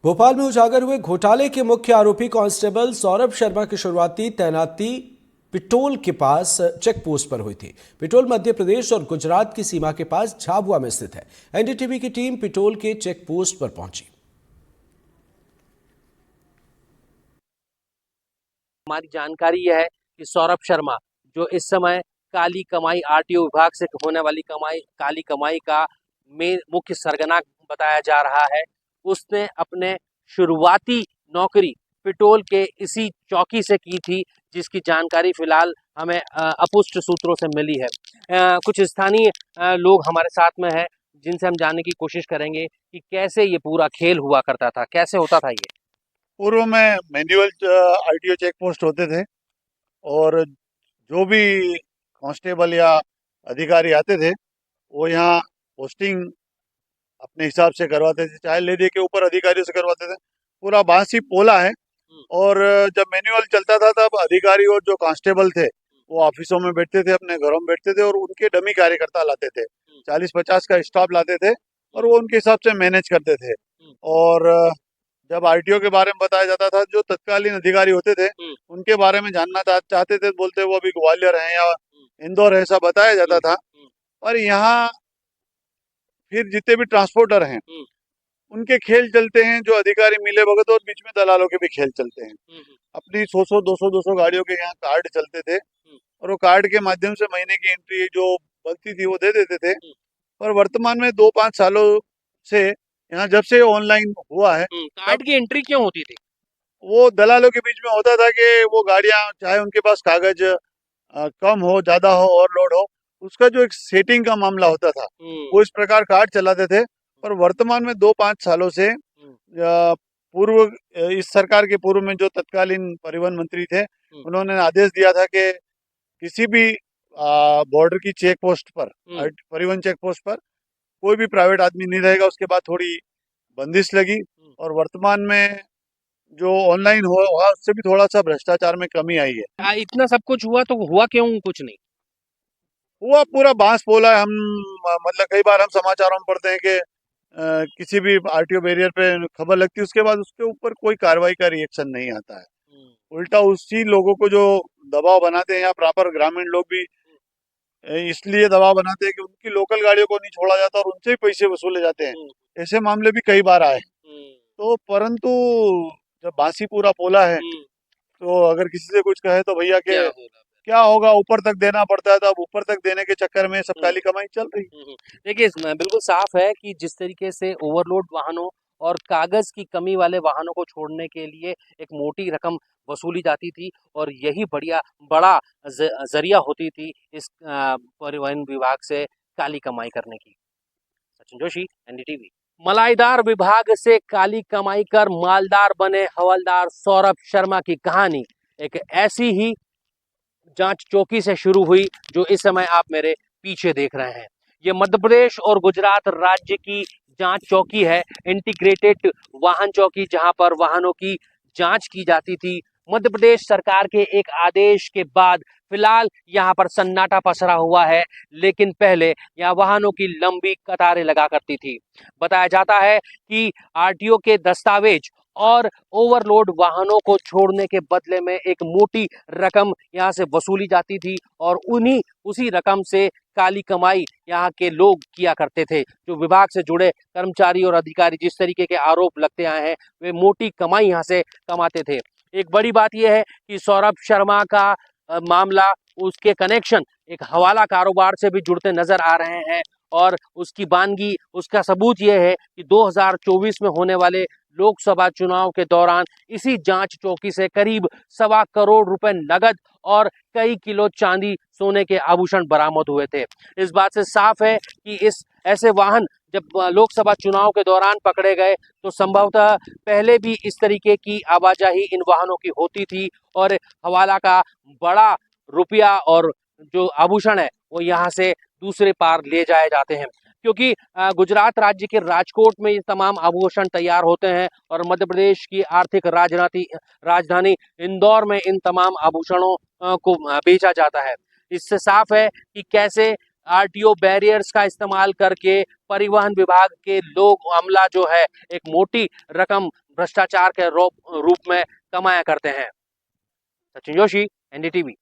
भोपाल में उजागर हुए घोटाले के मुख्य आरोपी कांस्टेबल सौरभ शर्मा की शुरुआती तैनाती पिटोल के पास चेक पोस्ट पर हुई थी। पिटोल मध्य प्रदेश और गुजरात की सीमा के पास झाबुआ में स्थित है। एनडीटीवी की टीम पिटोल के चेक पोस्ट पर पहुंची। हमारी जानकारी यह है कि सौरभ शर्मा जो इस समय काली कमाई आरटीओ विभाग से होने वाली काली कमाई का मुख्य सरगना बताया जा रहा है, उसने अपने शुरुआती नौकरी पिटोल के इसी चौकी से की थी, जिसकी जानकारी फिलहाल हमें अपुष्ट सूत्रों से मिली है। कुछ स्थानीय लोग हमारे साथ में हैं, जिनसे हम जानने की कोशिश करेंगे कि कैसे ये पूरा खेल हुआ करता था, कैसे होता था ये। पूर्व में मैनुअल आरटीओ चेक पोस्ट होते थे और जो भी कांस्टेबल या अधिकारी आते थे वो यहाँ पोस्टिंग अपने हिसाब से करवाते थे, चाहे लेदे के ऊपर अधिकारियों से करवाते थे। पूरा बांसी पोला है। और जब मैनुअल चलता था तब अधिकारी और जो कांस्टेबल थे वो ऑफिसों में बैठते थे, अपने घरों में बैठते थे और उनके डमी कार्यकर्ता लाते थे, 40-50 का स्टाफ लाते थे और वो उनके हिसाब से मैनेज करते थे। और जब आरटीओ के बारे में बताया जाता था, जो तत्कालीन अधिकारी होते थे उनके बारे में जानना चाहते थे, बोलते वो अभी ग्वालियर है या इंदौर है, ऐसा बताया जाता था। और यहाँ फिर जितने भी ट्रांसपोर्टर हैं उनके खेल चलते हैं, जो अधिकारी मिले भगत, और बीच में दलालों के भी खेल चलते हैं। अपनी 100 200 गाड़ियों के यहाँ कार्ड चलते थे और वो कार्ड के माध्यम से महीने की एंट्री जो बनती थी वो दे देते थे। और वर्तमान में 2-5 सालों से यहाँ जब से ऑनलाइन हुआ है, कार्ड की एंट्री क्यों होती थी? वो दलालों के बीच में होता था कि वो गाड़ियां चाहे उनके पास कागज कम हो, ज्यादा हो, ओवरलोड हो, उसका जो एक सेटिंग का मामला होता था वो इस प्रकार कार्ड चलाते थे। और वर्तमान में 2-5 सालों से पूर्व इस सरकार के पूर्व में जो तत्कालीन परिवहन मंत्री थे उन्होंने आदेश दिया था कि किसी भी बॉर्डर की चेक पोस्ट पर, परिवहन चेक पोस्ट पर कोई भी प्राइवेट आदमी नहीं रहेगा। उसके बाद थोड़ी बंदिश लगी और वर्तमान में जो ऑनलाइन हुआ उससे भी थोड़ा सा भ्रष्टाचार में कमी आई है। इतना सब कुछ हुआ तो हुआ क्यों कुछ नहीं? हुआ पूरा बांस पोला है। हम मतलब कई बार हम समाचारों में पढ़ते हैं कि किसी भी आरटीओ बैरियर पे खबर लगती है, उसके बाद उसके ऊपर कोई कार्रवाई का रिएक्शन नहीं आता है। उल्टा उसी लोगों को जो दबाव बनाते हैं, या प्रॉपर ग्रामीण लोग भी इसलिए दबाव बनाते हैं कि उनकी लोकल गाड़ियों को नहीं छोड़ा जाता और उनसे ही पैसे वसूले जाते हैं। ऐसे मामले भी कई बार आए। तो परंतु जब बांसी पूरा पोला है तो अगर किसी से कुछ कहे तो भैया के क्या होगा, ऊपर तक देना पड़ता है। तो अब ऊपर तक देने के चक्कर में सब काली कमाई चल रही। देखिए, इसमें बिल्कुल साफ है कि जिस तरीके से ओवरलोड वाहनों और कागज की कमी वाले वाहनों को छोड़ने के लिए एक मोटी रकम वसूली जाती थी, और यही बड़ा जरिया होती थी इस परिवहन विभाग से काली कमाई करने की। सचिन जोशी, एनडीटीवी। मलाईदार विभाग से काली कमाई कर मालदार बने हवलदार सौरभ शर्मा की कहानी एक ऐसी ही जांच चौकी से शुरू हुई जो इस समय आप मेरे पीछे देख रहे हैं। ये मध्य प्रदेश और गुजरात राज्य की जांच चौकी है, इंटीग्रेटेड वाहन चौकी, जहां पर वाहनों की जांच की जाती थी। मध्य प्रदेश सरकार के एक आदेश के बाद फिलहाल यहाँ पर सन्नाटा पसरा हुआ है, लेकिन पहले यहाँ वाहनों की लंबी कतारें लगा करती थी। बताया जाता है कि आरटीओ के दस्तावेज और ओवरलोड वाहनों को छोड़ने के बदले में एक मोटी रकम यहाँ से वसूली जाती थी, और उसी रकम से काली कमाई यहाँ के लोग किया करते थे। जो विभाग से जुड़े कर्मचारी और अधिकारी जिस तरीके के आरोप लगते आए हैं, वे मोटी कमाई यहाँ से कमाते थे। एक बड़ी बात यह है कि सौरभ शर्मा का मामला, उसके कनेक्शन एक हवाला कारोबार से भी जुड़ते नजर आ रहे हैं, और उसका सबूत यह है कि 2024 में होने वाले लोकसभा चुनाव के दौरान इसी जांच चौकी से करीब 1.25 करोड़ रुपए नगद और कई किलो चांदी सोने के आभूषण बरामद हुए थे। इस बात से साफ है कि ऐसे वाहन जब लोकसभा चुनाव के दौरान पकड़े गए तो संभवतः पहले भी इस तरीके की आवाजाही इन वाहनों की होती थी, और हवाला का बड़ा रुपया और जो आभूषण है वो यहाँ से दूसरे पार ले जाए जाते हैं, क्योंकि गुजरात राज्य के राजकोट में ये तमाम आभूषण तैयार होते हैं, और मध्य प्रदेश की आर्थिक राजधानी इंदौर में इन तमाम आभूषणों को बेचा जाता है। इससे साफ है कि कैसे आरटीओ बैरियर्स का इस्तेमाल करके परिवहन विभाग के लोग अमला जो है एक मोटी रकम भ्रष्टाचार के रूप में कमाया करते हैं। सचिन जोशी, एनडीटीवी।